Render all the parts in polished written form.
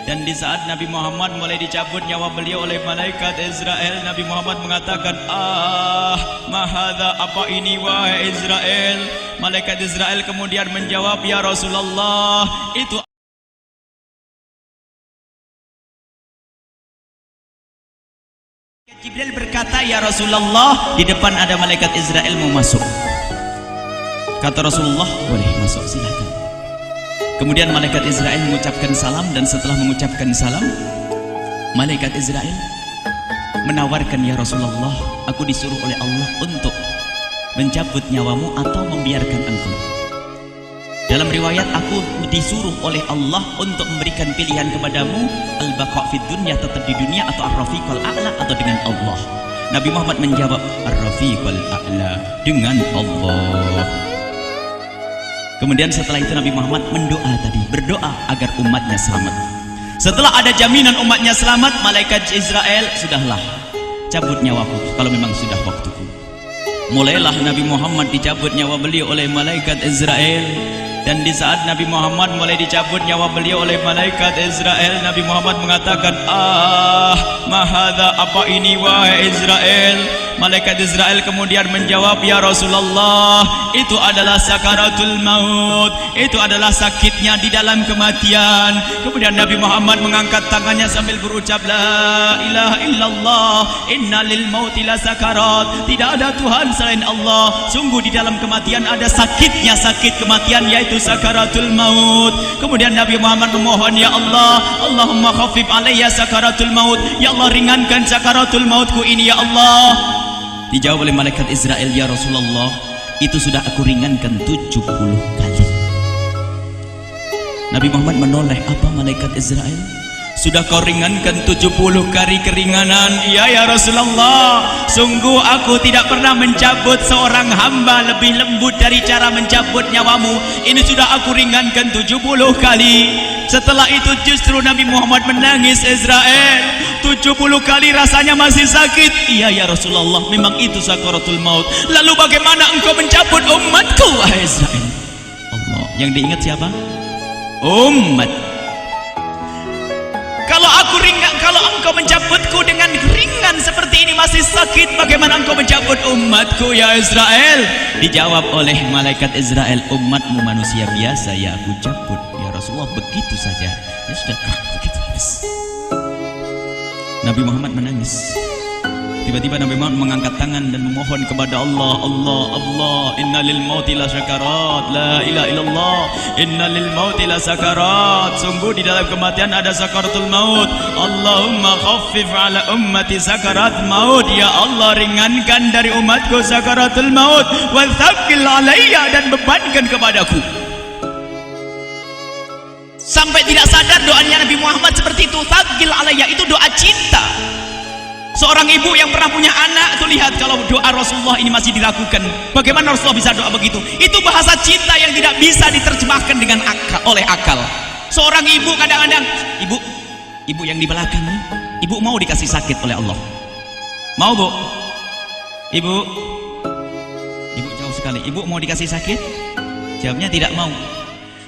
Dan di saat Nabi Muhammad mulai dicabut nyawa beliau oleh malaikat Israel, Nabi Muhammad mengatakan, mahadha, apa ini wahai Israel? Malaikat Israel kemudian menjawab, ya Rasulullah, itu Jibril berkata, ya Rasulullah, di depan ada malaikat Israel mau masuk. Kata Rasulullah, boleh masuk, silakan. Kemudian malaikat Israel mengucapkan salam, dan setelah mengucapkan salam, malaikat Israel menawarkan, ya Rasulullah, aku disuruh oleh Allah untuk mencabut nyawamu atau membiarkan engkau. Dalam riwayat, aku disuruh oleh Allah untuk memberikan pilihan kepadamu, al-baqa' fid dunya, tetap di dunia, atau ar-rafiqal a'la, atau dengan Allah. Nabi Muhammad menjawab, ar-rafiqal a'la, dengan Allah. Kemudian setelah itu Nabi Muhammad berdoa agar umatnya selamat. Setelah ada jaminan umatnya selamat, malaikat Israel, sudahlah, cabut nyawaku kalau memang sudah waktuku. Mulailah Nabi Muhammad dicabut nyawa beliau oleh malaikat Israel. Dan di saat Nabi Muhammad mulai dicabut nyawa beliau oleh malaikat Israel, Nabi Muhammad mengatakan, mahadha, apa ini wahai Israel? Malaikat Israel kemudian menjawab, ya Rasulullah, itu adalah sakaratul maut, itu adalah sakitnya di dalam kematian. Kemudian Nabi Muhammad mengangkat tangannya sambil berucap, la ilaha illallah, inna lil mauti la sakarat, tidak ada Tuhan selain Allah, sungguh di dalam kematian ada sakitnya, sakit kematian, yaitu sakaratul maut. Kemudian Nabi Muhammad memohon, ya Allah, Allahumma khafif alayya sakaratul maut, ya Allah, ringankan sakaratul mautku ini, ya Allah. Dijawab oleh malaikat Israel, ya Rasulullah, itu sudah aku ringankan 70 kali. Nabi Muhammad menoleh, apa malaikat Israel? Sudah kau ringankan 70 kali keringanan? Iya ya Rasulullah, sungguh aku tidak pernah mencabut seorang hamba lebih lembut dari cara mencabut nyawamu. Ini sudah aku ringankan 70 kali. Setelah itu justru Nabi Muhammad menangis, Israel, 70 kali rasanya masih sakit. Iya ya Rasulullah, memang itu sakaratul maut. Lalu bagaimana engkau mencabut umatku, wahai Israel? Allah, yang diingat siapa? Umat. Kalau engkau mencabutku dengan ringan seperti ini masih sakit, bagaimana engkau mencabut umatku, ya Israel? Dijawab oleh malaikat Israel, umatmu manusia biasa, ya aku cabut. Ya Rasulullah, begitu saja. Ya sudah, begitu habis. Nabi Muhammad menangis. Tiba-tiba Nabi Muhammad mengangkat tangan dan memohon kepada Allah, Allah, inna lil mauti la sakarat, la ilaha illallah, inna lil mauti la sakarat, sungguh di dalam kematian ada sakaratul maut. Allahumma khaffif ala ummati sakarat maut, ya Allah, ringankan dari umatku sakaratul maut, wa tsaqqil alayya, dan bebankan kepadaku. Sampai tidak sadar doanya Nabi Muhammad seperti itu. Tsaqqil alayya itu doa cinta. Seorang ibu yang pernah punya anak tuh, lihat kalau doa Rasulullah ini masih dilakukan. Bagaimana Rasulullah bisa doa begitu? Itu bahasa cinta yang tidak bisa diterjemahkan dengan oleh akal. Seorang ibu kadang-kadang, ibu yang di belakang nih, ibu mau dikasih sakit oleh Allah? Mau, Bu? Ibu jauh sekali. Ibu mau dikasih sakit? Jawabnya tidak mau.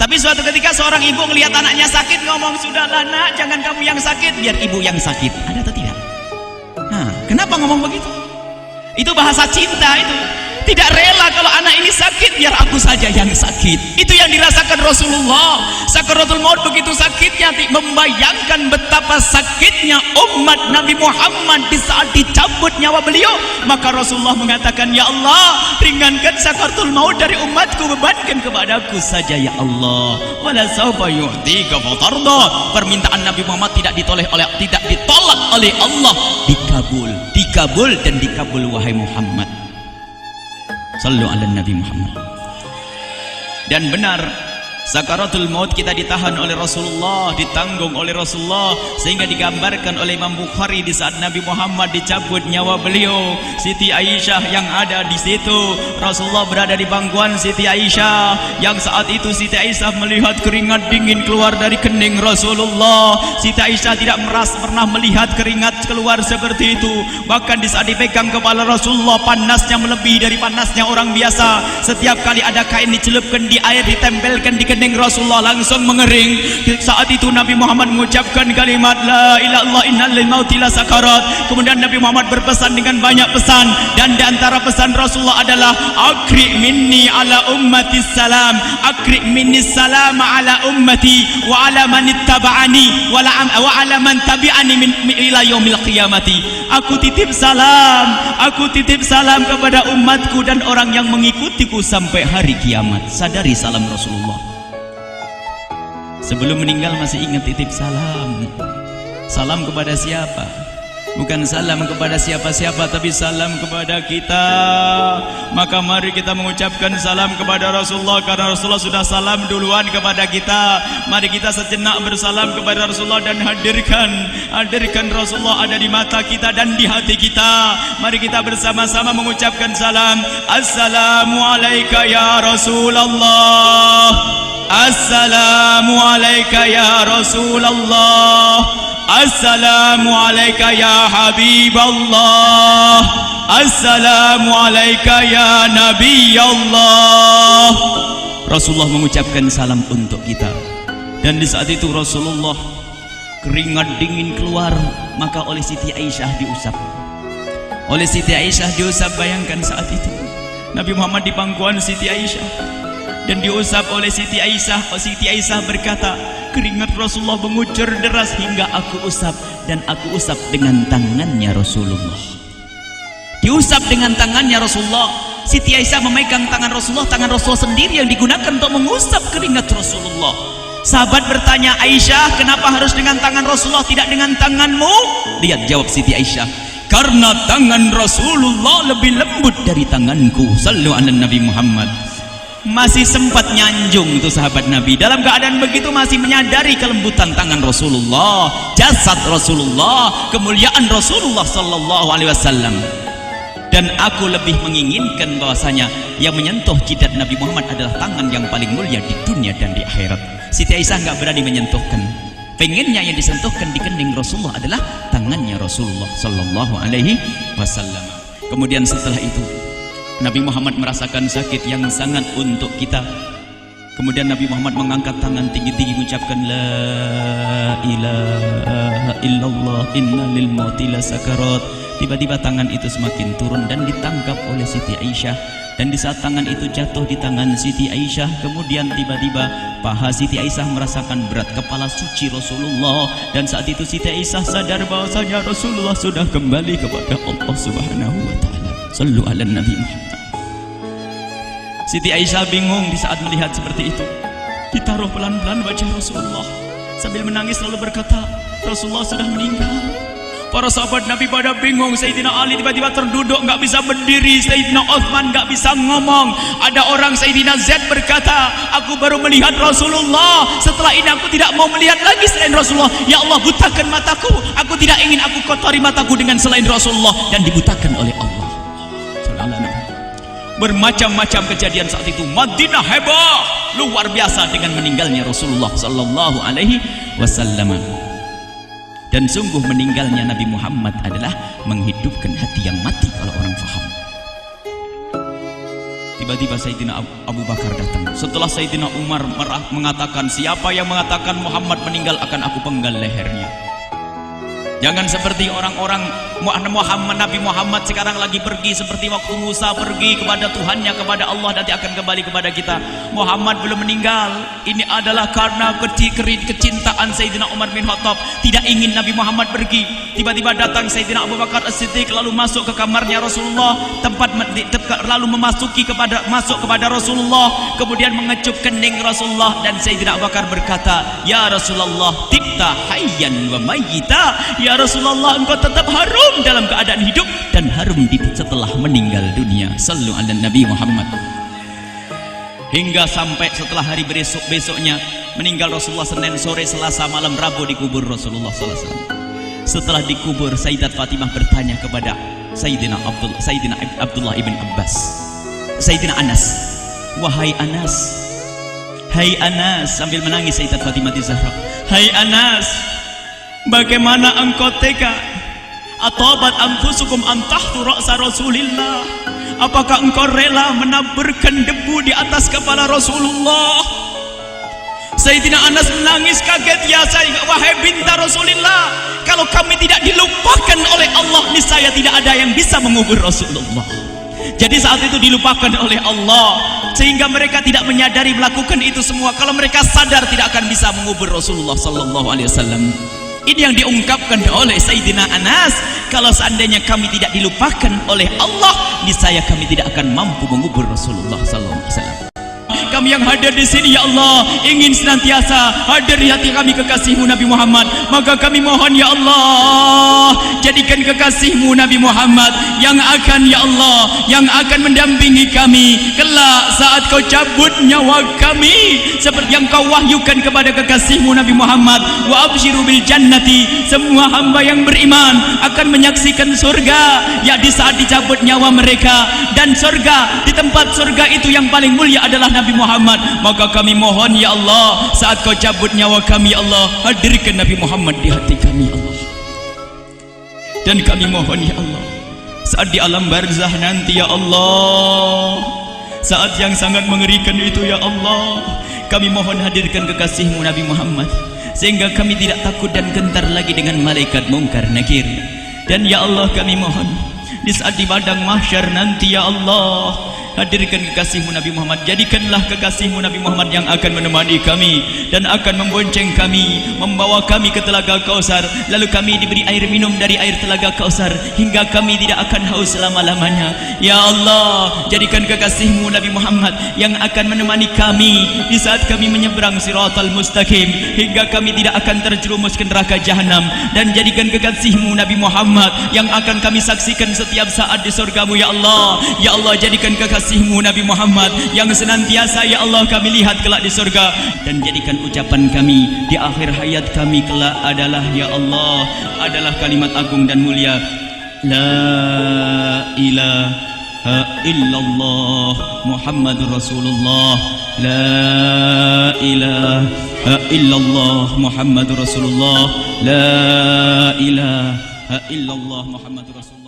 Tapi suatu ketika seorang ibu melihat anaknya sakit, ngomong, sudahlah nak, jangan kamu yang sakit, biar ibu yang sakit. Ada atau tidak? Nah, kenapa ngomong begitu? Itu bahasa cinta itu. Tidak rela kalau anak ini sakit, biar aku saja yang sakit. Itu yang dirasakan Rasulullah. Sakaratul maut begitu sakitnya, membayangkan betapa sakitnya umat Nabi Muhammad di saat dicabut nyawa beliau. Maka Rasulullah mengatakan, ya Allah, ringankan sakaratul maut dari umatku, bebankan kepadaku saja, ya Allah. Wala sawfa yu'tika fatarda. Permintaan Nabi Muhammad tidak ditolak oleh Allah, dikabul dan dikabul, wahai Muhammad. Sallu ala Nabi Muhammad. Dan benar, sakaratul maut kita ditahan oleh Rasulullah, ditanggung oleh Rasulullah, sehingga digambarkan oleh Imam Bukhari di saat Nabi Muhammad dicabut nyawa beliau, Siti Aisyah yang ada di situ. Rasulullah berada di pangkuan Siti Aisyah, yang saat itu Siti Aisyah melihat keringat dingin keluar dari kening Rasulullah. Siti Aisyah tidak pernah melihat keringat keluar seperti itu. Bahkan di saat dipegang kepala Rasulullah, panasnya melebihi dari panasnya orang biasa. Setiap kali ada kain dicelupkan di air, ditempelkan di kening kening Rasulullah langsung mengering. Saat itu Nabi Muhammad mengucapkan kalimat la ilaha illallah innal mauti la sakarat. Kemudian Nabi Muhammad berpesan dengan banyak pesan, dan di antara pesan Rasulullah adalah akri minni ala ummati salam, akri minni salam ala ummati wa ala man ittaba'ani wa ala man tabi'ani min ila yaumil qiyamati. Aku titip salam kepada umatku dan orang yang mengikutiku sampai hari kiamat. Sadari salam Rasulullah. Sebelum meninggal masih ingat titip salam. Salam kepada siapa? Bukan salam kepada siapa-siapa, tapi salam kepada kita. Maka mari kita mengucapkan salam kepada Rasulullah, karena Rasulullah sudah salam duluan kepada kita. Mari kita sejenak bersalam kepada Rasulullah dan hadirkan Rasulullah ada di mata kita dan di hati kita. Mari kita bersama-sama mengucapkan salam. Assalamualaikum ya Rasulullah. Assalamualaikum ya Rasulullah. Assalamualaikum ya Habiballah. Assalamualaikum ya Nabi Allah. Rasulullah mengucapkan salam untuk kita. Dan di saat itu Rasulullah keringat dingin keluar, maka oleh Siti Aisyah diusap. Oleh Siti Aisyah diusap. Bayangkan saat itu Nabi Muhammad di pangkuan Siti Aisyah dan diusap oleh Siti Aisyah. Siti Aisyah berkata, keringat Rasulullah mengucur deras hingga aku usap, dan aku usap dengan tangannya Rasulullah. Diusap dengan tangannya Rasulullah. Siti Aisyah memegang tangan Rasulullah sendiri yang digunakan untuk mengusap keringat Rasulullah. Sahabat bertanya, Aisyah, kenapa harus dengan tangan Rasulullah tidak dengan tanganmu? Lihat jawab Siti Aisyah, karena tangan Rasulullah lebih lembut dari tanganku. Sallu ala Nabi Muhammad. Masih sempat nyanjung itu sahabat Nabi. Dalam keadaan begitu masih menyadari kelembutan tangan Rasulullah, jasad Rasulullah, kemuliaan Rasulullah sallallahu alaihi wasallam. Dan aku lebih menginginkan bahwasanya yang menyentuh jidat Nabi Muhammad adalah tangan yang paling mulia di dunia dan di akhirat. Siti Aisyah enggak berani menyentuhkan. Pengennya yang disentuhkan di kening Rasulullah adalah tangannya Rasulullah sallallahu alaihi wasallam. Kemudian setelah itu Nabi Muhammad merasakan sakit yang sangat untuk kita. Kemudian Nabi Muhammad mengangkat tangan tinggi-tinggi mengucapkan la ilaha illallah inna lil mauti la sakarat. Tiba-tiba tangan itu semakin turun dan ditangkap oleh Siti Aisyah. Dan di saat tangan itu jatuh di tangan Siti Aisyah, kemudian tiba-tiba paha Siti Aisyah merasakan berat kepala suci Rasulullah. Dan saat itu Siti Aisyah sadar bahwasanya Rasulullah sudah kembali kepada Allah Subhanahu wa taala. Sallu ala Nabi Muhammad. Siti Aisyah bingung di saat melihat seperti itu. Ditaruh pelan-pelan wajah Rasulullah, sambil menangis lalu berkata, Rasulullah sudah meninggal. Para sahabat Nabi pada bingung. Sayyidina Ali tiba-tiba terduduk, nggak bisa berdiri. Sayyidina Uthman nggak bisa ngomong. Ada orang Sayyidina Zaid berkata, aku baru melihat Rasulullah, setelah ini aku tidak mau melihat lagi selain Rasulullah. Ya Allah, butakan mataku. Aku tidak ingin aku kotori mataku dengan selain Rasulullah. Dan dibutakan oleh Allah. Bermacam-macam kejadian saat itu. Madinah heboh luar biasa dengan meninggalnya Rasulullah sallallahu alaihi wasallam. Dan sungguh meninggalnya Nabi Muhammad adalah menghidupkan hati yang mati kalau orang faham. Tiba-tiba Sayyidina Abu Bakar datang. Setelah Sayyidina Umar mengatakan, siapa yang mengatakan Muhammad meninggal akan aku penggal lehernya. Jangan seperti orang-orang Nabi Muhammad sekarang lagi pergi seperti waktu Musa pergi kepada Tuhannya, kepada Allah, nanti akan kembali kepada kita. Muhammad belum meninggal. Ini adalah karena kecintaan Sayyidina Umar bin Khattab, tidak ingin Nabi Muhammad pergi. Tiba-tiba datang Sayyidina Abu Bakar As-Siddiq lalu masuk ke kamarnya Rasulullah, lalu masuk kepada Rasulullah, kemudian mengecup kening Rasulullah. Dan Sayyidina Abu Bakar berkata, ya Rasulullah, tibta hayyan wa mayyita. Ya Rasulullah, engkau tetap harum dalam keadaan hidup dan harum setelah meninggal dunia. Sallu ala Nabi Muhammad. Hingga sampai setelah hari besoknya meninggal Rasulullah, Senin sore, Selasa malam, Rabu dikubur Rasulullah sallallahu alaihi wasallam. Setelah dikubur, Sayyidat Fatimah bertanya kepada Sayyidina Abdullah ibn Abbas, Sayyidina Anas, wahai Anas, hai Anas, sambil menangis Sayyidat Fatimah Zahra, hai Anas, bagaimana engkau tega? Atabat anfusukum an tahtu ra'sa Rasulillah. Apakah engkau rela menaburkan debu di atas kepala Rasulullah? Sayyidina Anas menangis kaget, ya wahai binta Rasulullah, kalau kami tidak dilupakan oleh Allah, niscaya tidak ada yang bisa mengubur Rasulullah. Jadi saat itu dilupakan oleh Allah, sehingga mereka tidak menyadari melakukan itu semua. Kalau mereka sadar, tidak akan bisa mengubur Rasulullah sallallahu alaihi wasallam. Ini yang diungkapkan oleh Sayyidina Anas, kalau seandainya kami tidak dilupakan oleh Allah, niscaya kami tidak akan mampu mengubur Rasulullah sallallahu alaihi wasallam. Kami yang hadir di sini, ya Allah, ingin senantiasa hadir di hati kami kekasih-Mu Nabi Muhammad. Maka kami mohon, ya Allah, jadikan kekasih-Mu Nabi Muhammad yang akan, ya Allah, yang akan mendampingi kami kelak saat Kau cabut nyawa kami, seperti yang Kau wahyukan kepada kekasih-Mu Nabi Muhammad. Wa absyiru bil jannati, semua hamba yang beriman akan menyaksikan surga, ya di saat dicabut nyawa mereka. Dan surga, di tempat surga itu yang paling mulia adalah Nabi Muhammad. Maka kami mohon, ya Allah, saat Kau cabut nyawa kami, ya Allah, hadirkan Nabi Muhammad di hati kami, ya Allah. Dan kami mohon, ya Allah, saat di alam barzah nanti, ya Allah, saat yang sangat mengerikan itu, ya Allah, kami mohon hadirkan kekasih-Mu Nabi Muhammad, sehingga kami tidak takut dan gentar lagi dengan malaikat mungkar nakir. Dan ya Allah, kami mohon di saat di padang mahsyar nanti, ya Allah, hadirkan kekasih-Mu Nabi Muhammad. Jadikanlah kekasih-Mu Nabi Muhammad yang akan menemani kami dan akan membonceng kami, membawa kami ke telaga Kausar. Lalu kami diberi air minum dari air telaga Kausar hingga kami tidak akan haus selama-lamanya. Ya Allah, jadikan kekasih-Mu Nabi Muhammad yang akan menemani kami di saat kami menyeberang Siratal Mustaqim hingga kami tidak akan terjerumus ke neraka Jahanam. Dan jadikan kekasih-Mu Nabi Muhammad yang akan kami saksikan setiap saat di surga-Mu, ya Allah. Ya Allah, jadikan kekasih-Mu Nabi Muhammad yang senantiasa, ya Allah, kami lihat kelak di surga. Dan jadikan ucapan kami di akhir hayat kami kelak adalah, ya Allah, adalah kalimat agung dan mulia, La ilaha illallah Muhammadur Rasulullah. La ilaha illallah Muhammadur Rasulullah. La ilaha illallah Muhammadur Rasulullah.